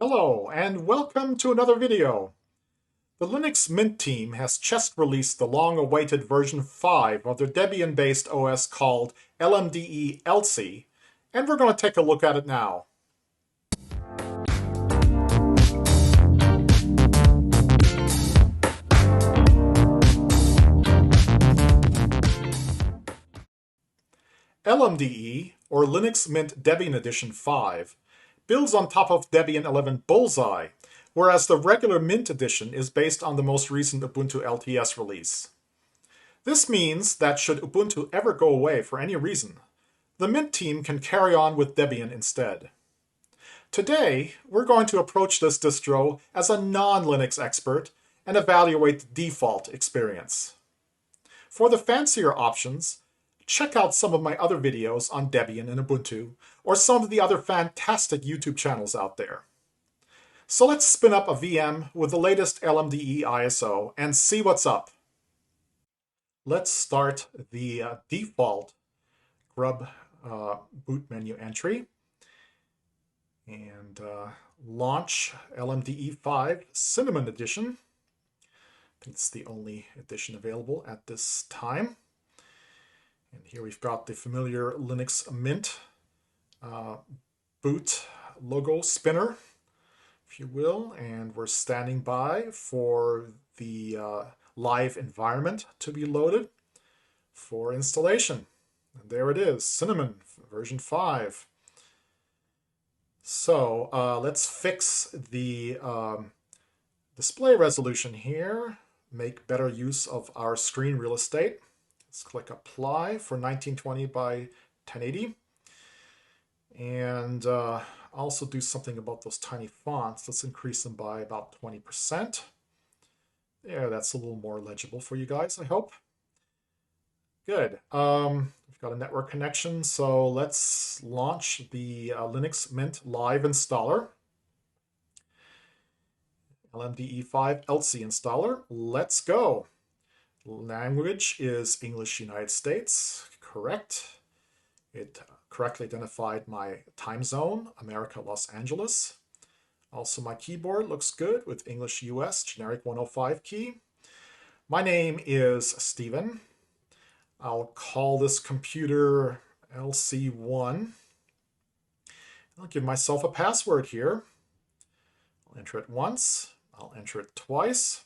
Hello, and welcome to another video. The Linux Mint team has just released the long-awaited version 5 of their Debian-based OS called LMDE Elsie, and we're going to take a look at it now. LMDE, or Linux Mint Debian Edition 5, builds on top of Debian 11 Bullseye, whereas the regular Mint edition is based on the most recent Ubuntu LTS release. This means that should Ubuntu ever go away for any reason, the Mint team can carry on with Debian instead. Today, we're going to approach this distro as a non-Linux expert and evaluate the default experience. For the fancier options, check out some of my other videos on Debian and Ubuntu, or some of the other fantastic YouTube channels out there. So let's spin up a VM with the latest LMDE ISO and see what's up. Let's start the default grub boot menu entry and launch LMDE 5 Cinnamon Edition. I think it's the only edition available at this time. And here we've got the familiar Linux Mint boot logo spinner, if you will, and we're standing by for the live environment to be loaded for installation. And there it is, Cinnamon version 5. So let's fix the display resolution here, make better use of our screen real estate. Let's click Apply for 1920 by 1080. And also do something about those tiny fonts. Let's increase them by about 20%. There, that's a little more legible for you guys, I hope. Good. We've got a network connection, so let's launch the Linux Mint Live installer. LMDE 5 Elsie installer. Let's go. Language is English United States, correct. It correctly identified my time zone, America, Los Angeles. Also my keyboard looks good with English US, generic 105 key. My name is Steven. I'll call this computer LC1. I'll give myself a password here. I'll enter it once, I'll enter it twice.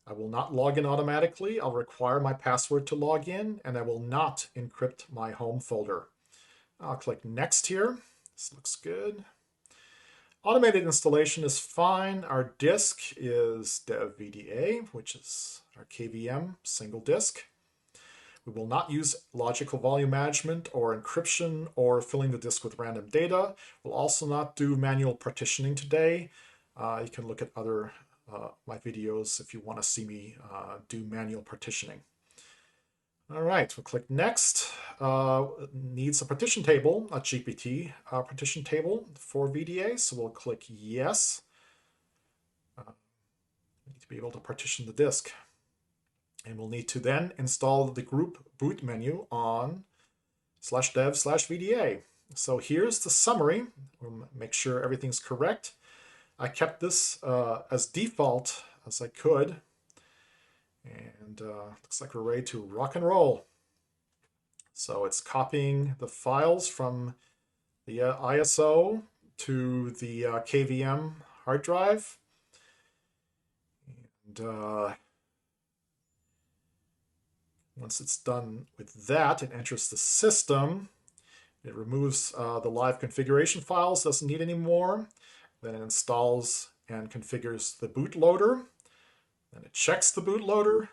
I will not log in automatically. I'll require my password to log in, and I will not encrypt my home folder. I'll click Next here. This looks good. Automated installation is fine. Our disk is DevVDA, which is our KVM single disk. We will not use logical volume management or encryption or filling the disk with random data. We'll also not do manual partitioning today. You can look at other my videos if you want to see me do manual partitioning. All right, we'll click Next. Needs a partition table, a GPT partition table for VDA, so we'll click Yes. We need to be able to partition the disk. And we'll need to then install the group boot menu on /dev/VDA. So here's the summary. We'll make sure everything's correct. I kept this as default as I could, and looks like we're ready to rock and roll. So it's copying the files from the ISO to the KVM hard drive, and once it's done with that, it enters the system. It removes the live configuration files, doesn't need any more. Then it installs and configures the bootloader. Then it checks the bootloader.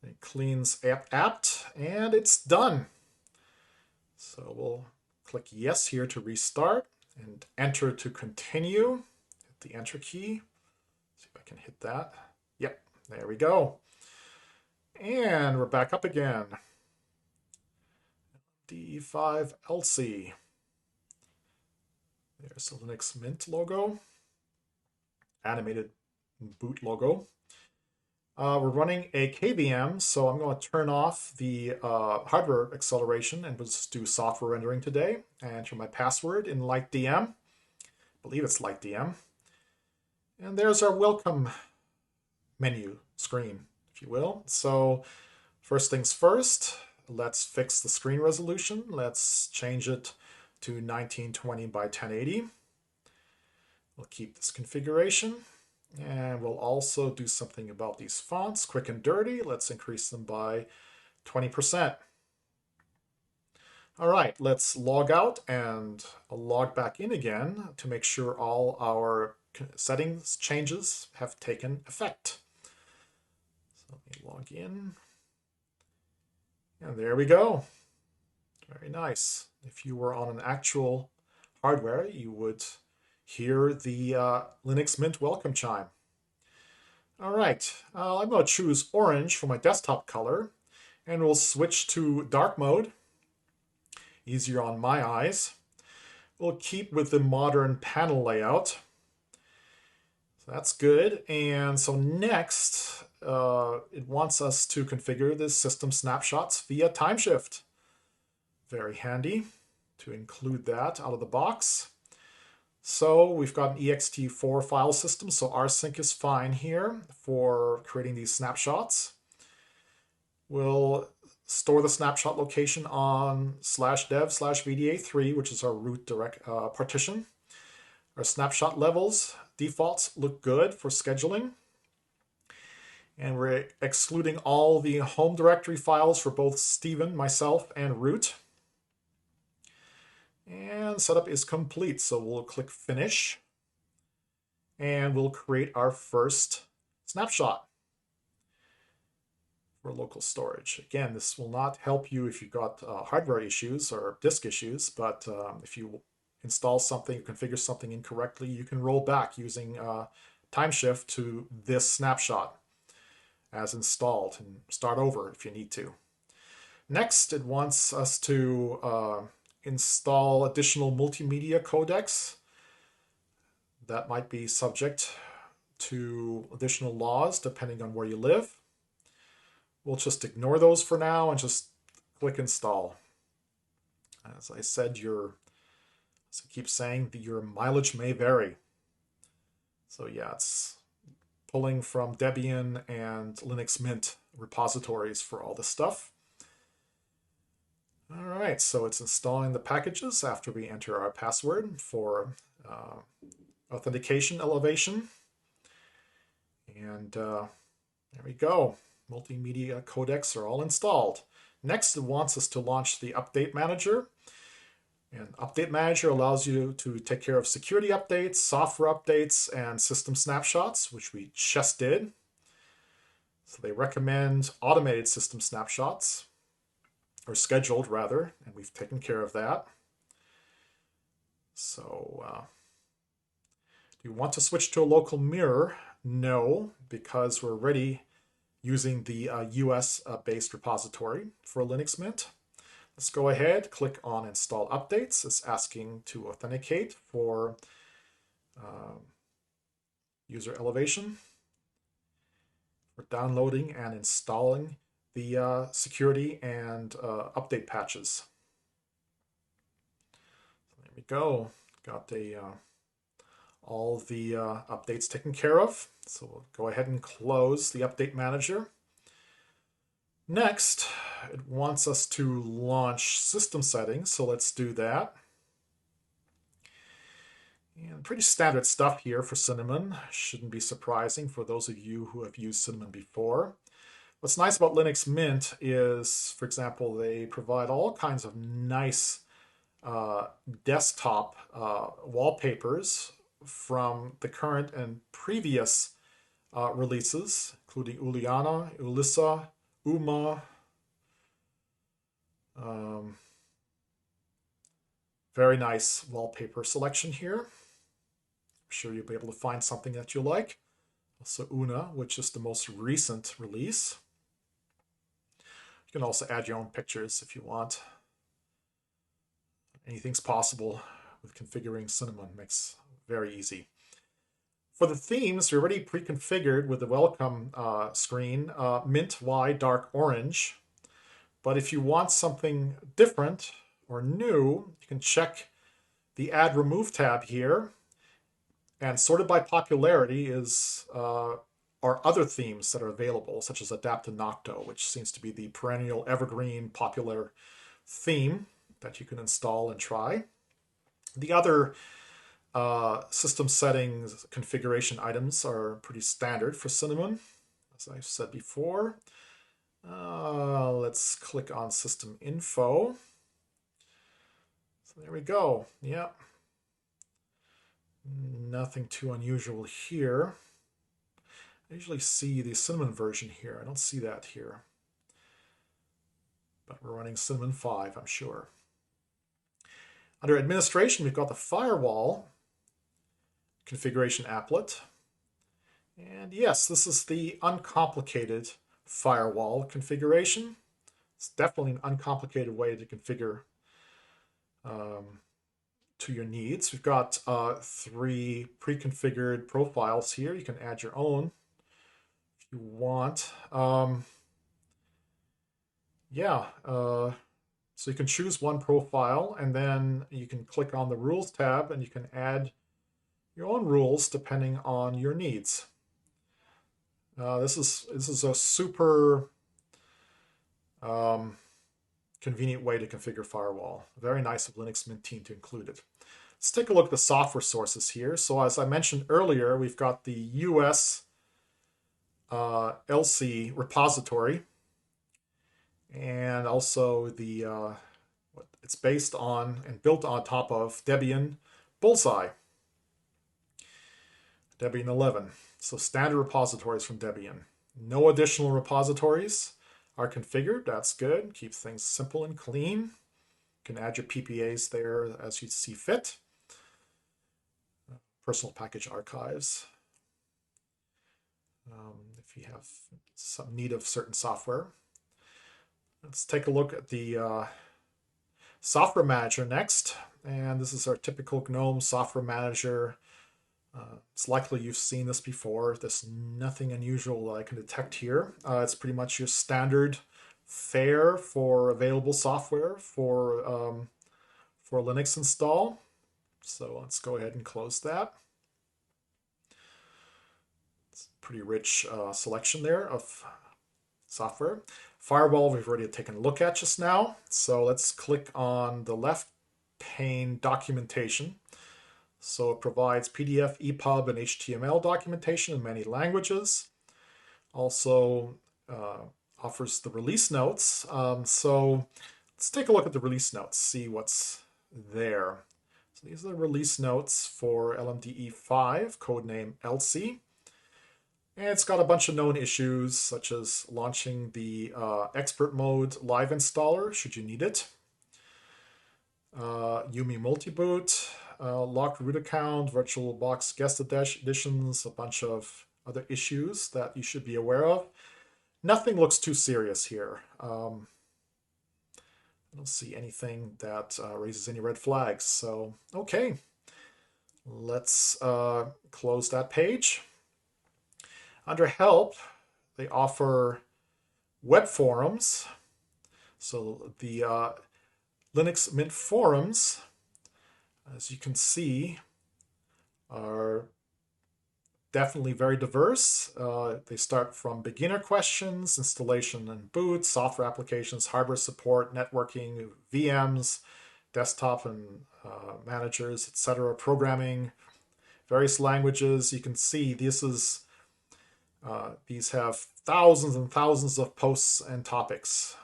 It cleans apt, and it's done. So we'll click Yes here to restart and Enter to continue. Hit the Enter key. See if I can hit that. Yep, there we go. And we're back up again. D5 Elsie. There's the Linux Mint logo, animated boot logo. We're running a KVM, so I'm going to turn off the hardware acceleration and just do software rendering today. I enter my password in LightDM. believe it's light DM. And there's our welcome menu screen, if you will. So first things first, let's fix the screen resolution. Let's change it to 1920 by 1080. We'll keep this configuration. And we'll also do something about these fonts, quick and dirty. Let's increase them by 20%. All right, let's log out and log back in again to make sure all our settings changes have taken effect. So let me log in. And there we go. Very nice. If you were on an actual hardware, you would hear the Linux Mint welcome chime. All right, I'm going to choose orange for my desktop color, and we'll switch to dark mode. Easier on my eyes. We'll keep with the modern panel layout. So that's good. And so next, it wants us to configure the system snapshots via timeshift. Very handy to include that out of the box. So we've got an ext4 file system, so rsync is fine here for creating these snapshots. We'll store the snapshot location on /dev/vda3, which is our root direct partition. Our snapshot levels defaults look good for scheduling. And we're excluding all the home directory files for both Steven, myself, and root. And setup is complete, so we'll click Finish. And we'll create our first snapshot for local storage. Again, this will not help you if you've got hardware issues or disk issues, but if you install something, configure something incorrectly, you can roll back using timeshift to this snapshot as installed and start over if you need to. Next, it wants us to install additional multimedia codecs. That might be subject to additional laws depending on where you live. We'll just ignore those for now and just click install. As I said, as I keep saying, your mileage may vary. So yeah, it's pulling from Debian and Linux Mint repositories for all this stuff. All right, so it's installing the packages after we enter our password for authentication elevation. And there we go. Multimedia codecs are all installed. Next, it wants us to launch the Update Manager. And Update Manager allows you to take care of security updates, software updates, and system snapshots, which we just did. So they recommend automated system snapshots, or scheduled rather, and we've taken care of that. So do you want to switch to a local mirror? No, because we're already using the US-based repository for Linux Mint. Let's go ahead, click on Install Updates. It's asking to authenticate for user elevation, for downloading and installing the security and update patches. There we go. Got all the updates taken care of. So we'll go ahead and close the Update Manager. Next, it wants us to launch system settings, so let's do that. And pretty standard stuff here for Cinnamon. Shouldn't be surprising for those of you who have used Cinnamon before. What's nice about Linux Mint is, for example, they provide all kinds of nice desktop wallpapers from the current and previous releases, including Uliana, Ulissa, Uma. Very nice wallpaper selection here. I'm sure you'll be able to find something that you like. Also Una, which is the most recent release. You can also add your own pictures if you want. Anything's possible with configuring Cinnamon. Makes it very easy. For the themes, you're already pre-configured with the welcome screen, mint, white, dark, orange. But if you want something different or new, you can check the Add Remove tab here, And sorted by popularity are other themes that are available, such as Adapt Nocto, which seems to be the perennial evergreen popular theme that you can install and try. The other system settings configuration items are pretty standard for Cinnamon, as I said before. Let's click on System Info. So there we go. Yeah. Nothing too unusual here. I usually see the Cinnamon version here. I don't see that here. But we're running Cinnamon 5, I'm sure. Under Administration, we've got the Firewall Configuration Applet. And yes, this is the uncomplicated firewall configuration. It's definitely an uncomplicated way to configure to your needs. We've got 3 pre-configured profiles here. You can add your own if you want. So you can choose one profile, and then you can click on the Rules tab, and you can add your own rules depending on your needs. This is a super convenient way to configure Firewall. Very nice of Linux Mint team to include it. Let's take a look at the software sources here. So as I mentioned earlier, we've got the US Elsie repository, and also the it's based on and built on top of Debian Bullseye, Debian 11. So standard repositories from Debian. No additional repositories are configured. That's good. Keeps things simple and clean. You can add your PPAs there as you see fit. Personal package archives. If you have some need of certain software. Let's take a look at the software manager next. And this is our typical GNOME software manager. It's likely you've seen this before. There's nothing unusual that I can detect here. It's pretty much your standard fare for available software for Linux install. So let's go ahead and close that. It's a pretty rich selection there of software. Firewall we've already taken a look at just now. So let's click on the left pane documentation. So it provides PDF, EPUB, and HTML documentation in many languages. Also offers the release notes. So let's take a look at the release notes, see what's there. So these are the release notes for LMDE 5, codename Elsie. And it's got a bunch of known issues, such as launching the expert mode live installer, should you need it. Yumi multiboot. Locked root account, VirtualBox guest editions, a bunch of other issues that you should be aware of. Nothing looks too serious here. I don't see anything that raises any red flags. So, okay, let's close that page. Under Help, they offer web forums. So the Linux Mint forums, as you can see, are definitely very diverse. They start from beginner questions, installation and boot, software applications, hardware support, networking, VMs, desktop and managers, etc., programming, various languages. You can see these have thousands and thousands of posts and topics.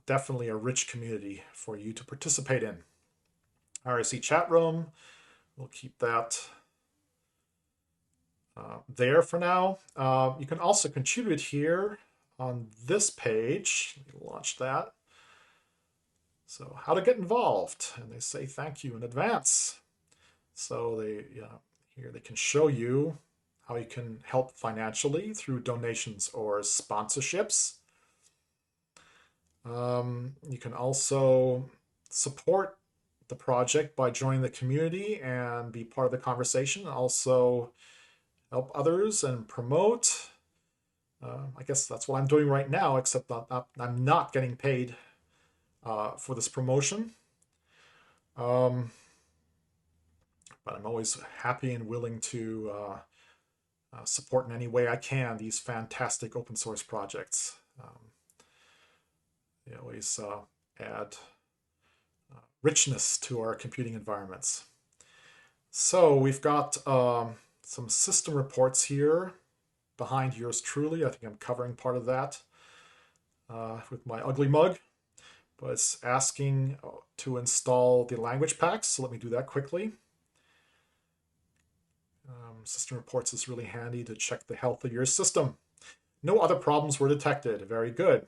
Definitely a rich community for you to participate in. RSC chat room, we'll keep that there for now. You can also contribute here on this page. Let me launch that. So how to get involved, and they say thank you in advance. So here they can show you how you can help financially through donations or sponsorships. You can also support the project by joining the community and be part of the conversation. Also help others and promote. I guess that's what I'm doing right now, except that I'm not getting paid for this promotion. But but I'm always happy and willing to support in any way I can these fantastic open source projects. They always add richness to our computing environments. So we've got some system reports here behind yours truly. I think I'm covering part of that with my ugly mug. But it's asking to install the language packs, so let me do that quickly. System reports is really handy to check the health of your system. No other problems were detected. Very good.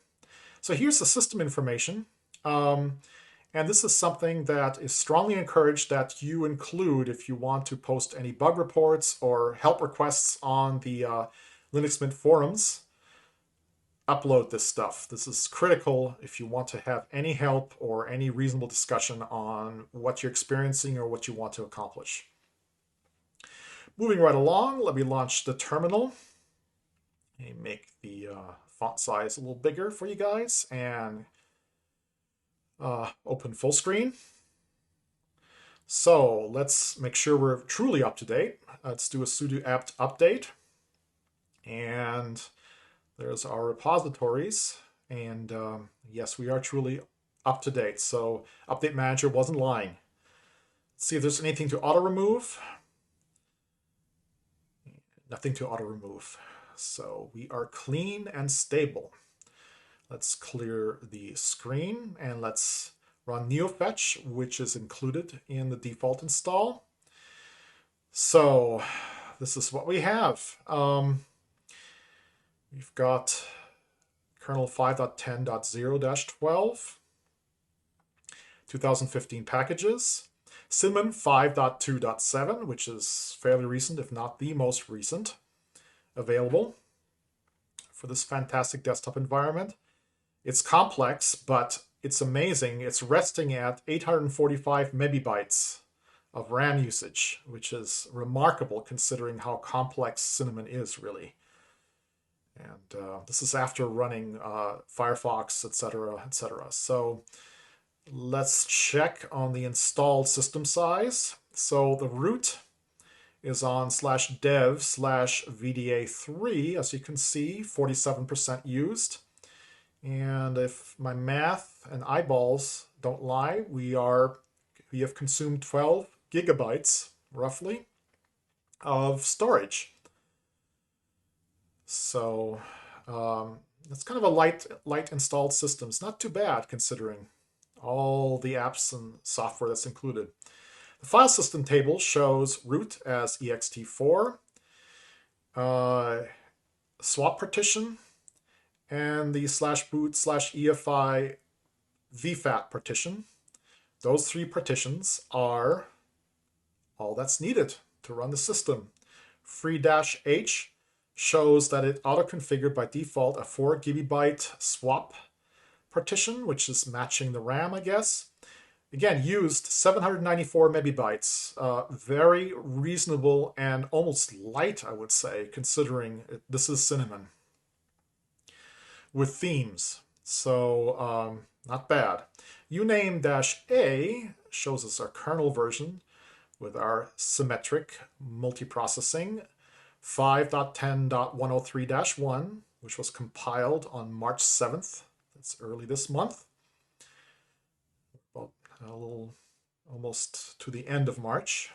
So here's the system information. And this is something that is strongly encouraged that you include if you want to post any bug reports or help requests on the Linux Mint forums. Upload this stuff. This is critical if you want to have any help or any reasonable discussion on what you're experiencing or what you want to accomplish. Moving right along, let me launch the terminal. Let me make the font size a little bigger for you guys and open full screen. So let's make sure we're truly up to date. Let's do a sudo apt update. And there's our repositories. And yes, we are truly up to date. So Update Manager wasn't lying. Let's see if there's anything to auto remove. Nothing to auto remove. So we are clean and stable. Let's clear the screen and let's run neofetch, which is included in the default install. So this is what we have. We've got kernel 5.10.0-12, 2015 packages, Cinnamon 5.2.7, which is fairly recent, if not the most recent, available for this fantastic desktop environment. It's complex, but it's amazing. It's resting at 845 megabytes of RAM usage, which is remarkable considering how complex Cinnamon is, really. And this is after running Firefox, etc., etc. So let's check on the installed system size. So the root is on /dev/VDA3, as you can see, 47% used. And if my math and eyeballs don't lie, we have consumed 12 gigabytes, roughly, of storage. So it's kind of a light installed system. It's not too bad considering all the apps and software that's included. The file system table shows root as ext4, swap partition, and the /boot/EFI vfat partition. Those three partitions are all that's needed to run the system. Free-h shows that it auto-configured by default a 4 GB swap partition, which is matching the RAM, I guess. Again, used 794 megabytes. Very reasonable and almost light, I would say, considering this is Cinnamon. With themes, so not bad. uname-a shows us our kernel version with our symmetric multiprocessing 5.10.103-1, which was compiled on March 7th. That's early this month. About almost to the end of March.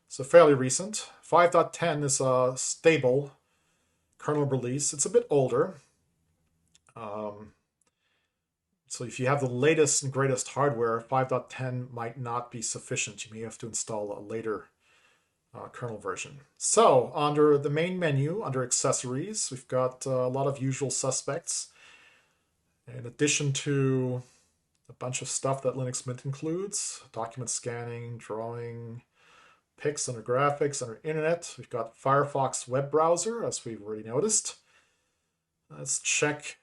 So fairly recent. 5.10 is a stable kernel release. It's a bit older. So if you have the latest and greatest hardware, 5.10 might not be sufficient. You may have to install a later kernel version. So under the main menu, under accessories, we've got a lot of usual suspects. In addition to a bunch of stuff that Linux Mint includes, document scanning, drawing, pics under graphics, under internet, we've got Firefox web browser, as we've already noticed. Let's check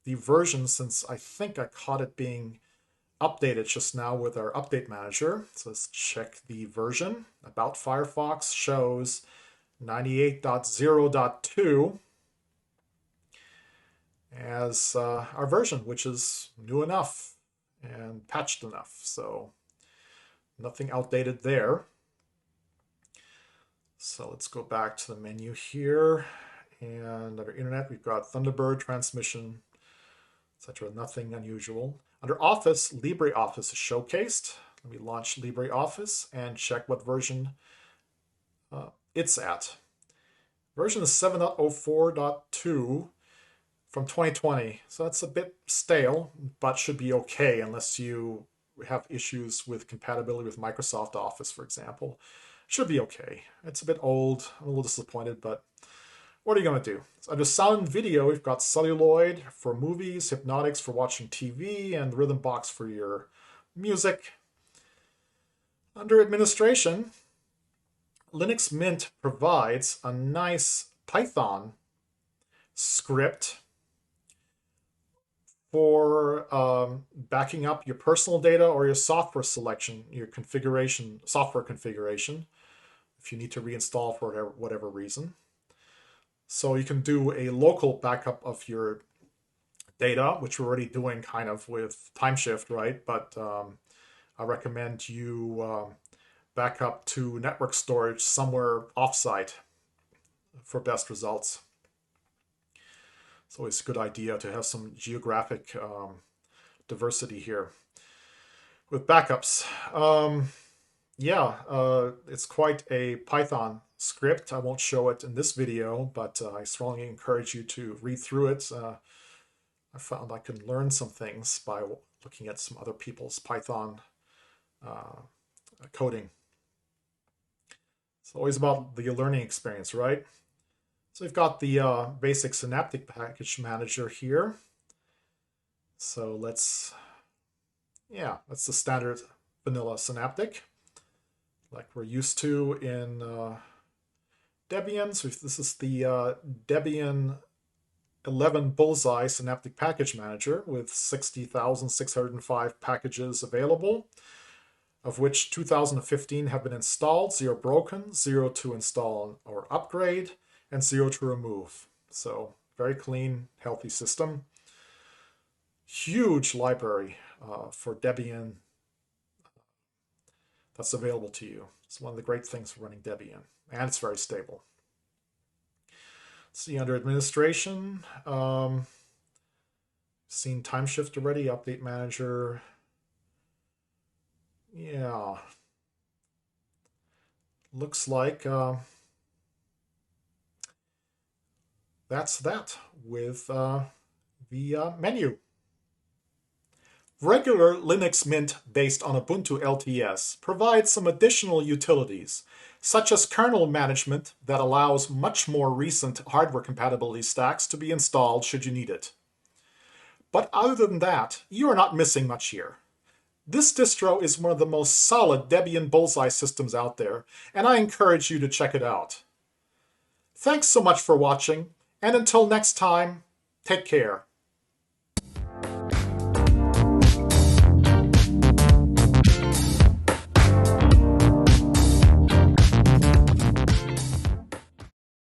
the version, since I think I caught it being updated just now with our update manager. So let's check the version. About Firefox shows 98.0.2 as our version, which is new enough and patched enough. So nothing outdated there. So let's go back to the menu here. And under Internet, we've got Thunderbird, transmission, etc. Nothing unusual. Under Office, LibreOffice is showcased. Let me launch LibreOffice and check what version it's at. Version is 7.04.2 from 2020. So that's a bit stale, but should be okay unless you have issues with compatibility with Microsoft Office, for example. Should be okay. It's a bit old. I'm a little disappointed, but what are you going to do? So under sound and video, we've got Celluloid for movies, Hypnotics for watching TV, and Rhythm Box for your music. Under administration, Linux Mint provides a nice Python script for backing up your personal data or your software selection, your configuration, software configuration, if you need to reinstall for whatever reason. So you can do a local backup of your data, which we're already doing kind of with Timeshift, right? But I recommend you back up to network storage somewhere offsite for best results. It's always a good idea to have some geographic diversity here. With backups, it's quite a Python script. I won't show it in this video, but I strongly encourage you to read through it. I found I can learn some things by looking at some other people's Python coding. It's always about the learning experience, right? So we've got the basic Synaptic Package Manager here. So that's the standard vanilla Synaptic, like we're used to in Debian. So this is the Debian 11 Bullseye Synaptic Package Manager with 60,605 packages available, of which 2,015 have been installed, 0 broken, 0 to install or upgrade, and 0 to remove. So very clean, healthy system. Huge library for Debian that's available to you. It's one of the great things for running Debian, and it's very stable. See, under administration, seen Timeshift already, Update Manager. Yeah. Looks like that's that with the menu. Regular Linux Mint based on Ubuntu LTS provides some additional utilities, such as kernel management that allows much more recent hardware compatibility stacks to be installed should you need it. But other than that, you are not missing much here. This distro is one of the most solid Debian Bullseye systems out there, and I encourage you to check it out. Thanks so much for watching, and until next time, take care.